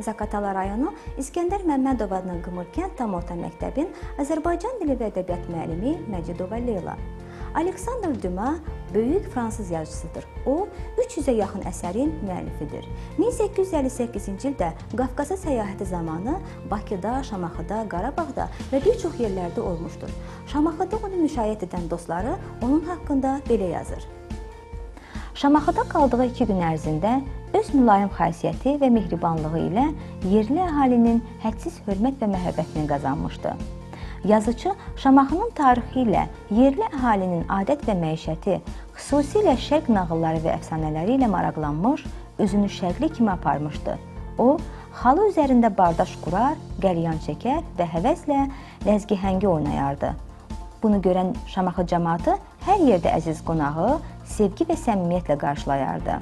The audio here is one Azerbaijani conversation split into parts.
Zaqatala rayonu İskəndər Məmmədov adına Qımır kənd tam orta məktəbin Azərbaycan dili və ədəbiyyat müəllimi Məcidova Leyla. Aleksandr Dumas böyük fransız yazıcısıdır. O, 300-ə yaxın əsərin müəllifidir. 1858-ci ildə Qafqaza səyahəti zamanı Bakıda, Şamaxıda, Qarabağda və bir çox yerlərdə olmuşdur. Şamaxıda onu müşayiət edən dostları onun haqqında belə yazır. Şamaxıda qaldığı 2 gün ərzində öz mülayim xasiyyəti və mehribanlığı ilə yerli əhalinin hədsiz hörmət və məhəbbətini qazanmışdı. Yazıcı Şamaxının tarixi ilə yerli əhalinin adət və məişəti, xüsusilə şərq nağılları və əfsanələri ilə maraqlanmış, özünü şərqli kimi aparmışdı. O, xalı üzərində bardaş qurar, qəlyan çəkər və həvəslə ləzgihəngi oynayardı. Bunu görən Şamaxı cəmaatı hər yerdə əziz qonağı sevgi və səmimiyyətlə qarşılayardı.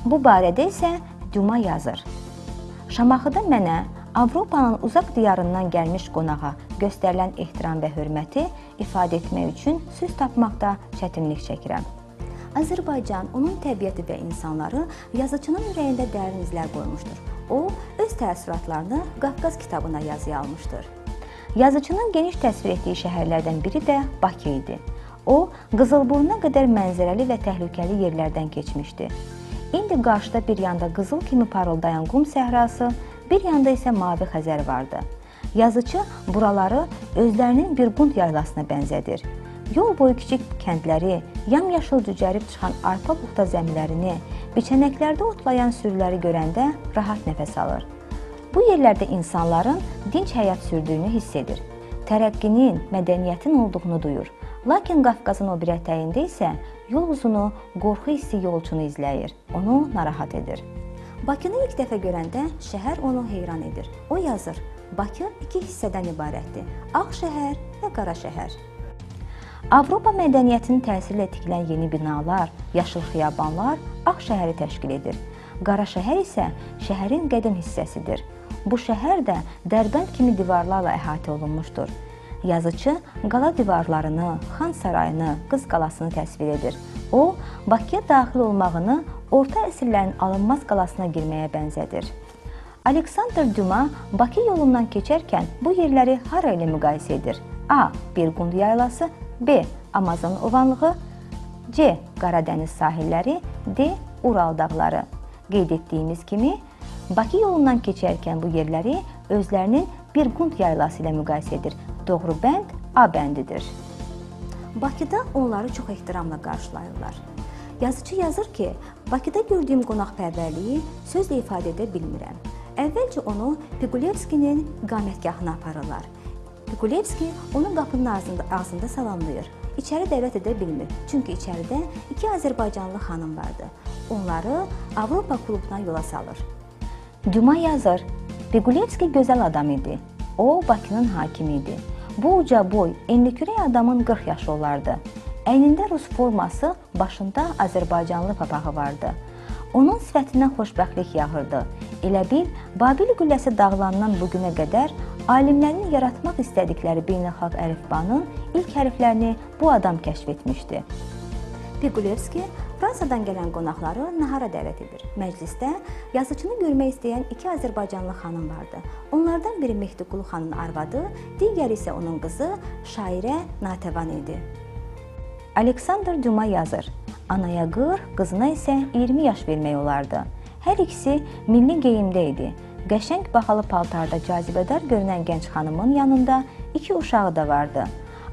Bu barədə isə Dumas yazır. Şamaxıda mənə Avropanın uzaq diyarından gəlmiş qonağa göstərilən ehtiram və hörməti ifadə etmək üçün söz tapmaqda çətinlik çəkirəm. Azərbaycan, onun təbiəti və insanları yazıcının ürəyində dərin izlər qoymuşdur. O, öz təəssüratlarını Qafqaz kitabına yazıya almışdır. Yazıcının geniş təsvir etdiyi şəhərlərdən biri də Bakı idi. O, Qızılburuna qədər mənzərəli və təhlükəli yerlərdən keçmişdi. İndi qarşıda bir yanda qızıl kimi parıldayan qum səhrası, bir yanda isə mavi Xəzər vardı. Yazıcı buraları özlərinin bir qund yaylasına bənzədir. Yol boyu kiçik kəndləri, yamyaşıl cücərib çıxan arpa buxta zəmilərini, biçənəklərdə otlayan sürüləri görəndə rahat nəfəs alır. Bu yerlərdə insanların dinc həyat sürdüyünü hiss edir. Tərəqqinin, mədəniyyətin olduğunu duyur. Lakin Qafqazın o bir ətəyində isə yol uzunu qorxu hissi yolçunu izləyir, onu narahat edir. Bakını ilk dəfə görəndə şəhər onu heyran edir. O yazır, Bakı 2 hissədən ibarətdir, Ağ şəhər və Qara şəhər. Avropa mədəniyyətinin təsirlə tikilən yeni binalar, yaşıl xiyabanlar Ağ şəhəri təşkil edir. Qara şəhər isə şəhərin qədim hissəsidir. Bu şəhər də Dərbənd kimi divarlarla əhatə olunmuşdur. Yazıcı qala divarlarını, Xan sarayını, Qız qalasını təsvir edir. O, Bakıya daxil olmağını orta əsrlərin alınmaz qalasına girməyə bənzədir. Aleksandr Dumas Bakı yolundan keçərkən bu yerləri hara ilə müqayisə edir? A. Bir qund yaylası, B. Amazon ovanlığı, C. Qaradəniz sahilləri, D. Ural dağları. Qeyd etdiyimiz kimi, Bakı yolundan keçərkən bu yerləri özlərinin bir qund yaylası ilə müqayisə edir. Doğru bənd A bəndidir. Bakıda onları çox ehtiramla qarşılayırlar. Yazıcı yazır ki, Bakıda gördüyüm qonaqpərvərliyi sözlə ifadə edə bilmirəm. Əvvəlcə onu Piqulevskinin iqamətgahına aparırlar. Piqulevski onu qapının ağzında salamlayır. İçəri dəvət edə bilmir, çünki içəridə 2 Azərbaycanlı xanım vardı. Onları Avropa klubuna yola salır. Dumas yazır, Piqulevski gözəl adam idi. O, Bakının hakimi idi. Bu uca boy, enlikürək adamın 40 yaşı olardı. Əynində Rus forması, başında Azərbaycanlı papağı vardı. Onun sifətindən xoşbəxtlik yağırdı. Elə bil, Babil qülləsi dağılandan bugünə qədər alimlərin yaratmaq istədikləri beynəlxalq əlifbanın ilk hərflərini bu adam kəşf etmişdi. Piqulevski Fransadan gələn qonaqları nahara dəvət edir. Məclisdə yazıcını görmək istəyən 2 Azərbaycanlı xanım vardı. Onlardan biri Mehdiqulu xanın arvadı, digəri isə onun qızı şairə Natəvan idi. Aleksandr Dumas yazır, anaya 40, qızına isə 20 yaş vermək olardı. Hər ikisi milli geyimdə idi. Qəşəng baxalı paltarda cazibədar görünən gənc xanımın yanında 2 uşağı da vardı.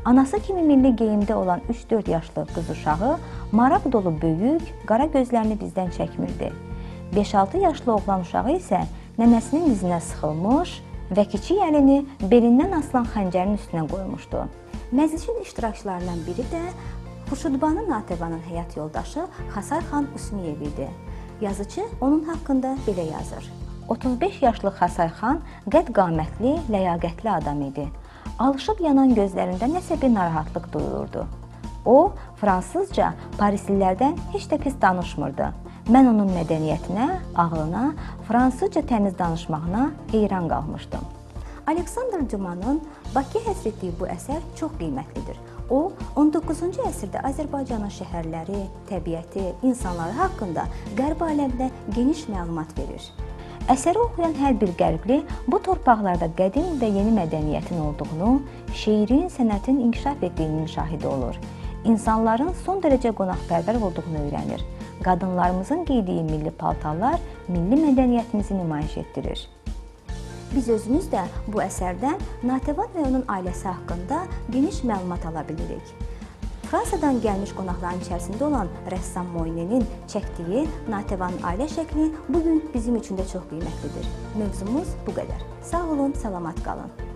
Anası kimi milli geyimdə olan 3-4 yaşlı qız uşağı maraq dolu böyük, qara gözlərini bizdən çəkmirdi. 5-6 yaşlı oğlan uşağı isə nənəsinin dizinə sıxılmış və kiçik əlini belindən asılan xəncərin üstünə qoymuşdu. Məclisin iştirakçılarından biri də Xurşudbanu Natəvanın həyat yoldaşı Xasay xan Usmiyev idi. Yazıcı onun haqqında belə yazır. 35 yaşlı Xasay xan qədd-qamətli, ləyaqətli adam idi. Alışıb yanan gözlərində nəsə bir narahatlıq duyulurdu. O, fransızca parislilərdən heç də pis danışmırdı. Mən onun mədəniyyətinə, ağlına, fransızca təmiz danışmağına heyran qalmışdım. Aleksandr Dumas'ın Bakıya həsr etdiyi bu əsər çox qiymətlidir. O, 19-cu əsrdə Azərbaycanın şəhərləri, təbiəti, insanları haqqında Qərb aləminə geniş məlumat verir. Əsəri oxuyan hər bir qərbli bu torpaqlarda qədim və yeni mədəniyyətin olduğunu, şeirin, sənətin inkişaf etdiyinin şahidi olur. İnsanların son dərəcə qonaqpərvər olduğunu öyrənir. Qadınlarımızın geydiyi milli paltarlar milli mədəniyyətimizi nümayiş etdirir. Biz özümüz də bu əsərdən Natəvan və onun ailəsi haqqında geniş məlumat ala bilirik. Fransadan gəlmiş qonaqların içərisində olan rəssam Moinenin çəkdiyi Natəvan ailə şəkli bugün bizim üçün də çox qiymətlidir. Mövzumuz bu qədər. Sağ olun, salamat qalın.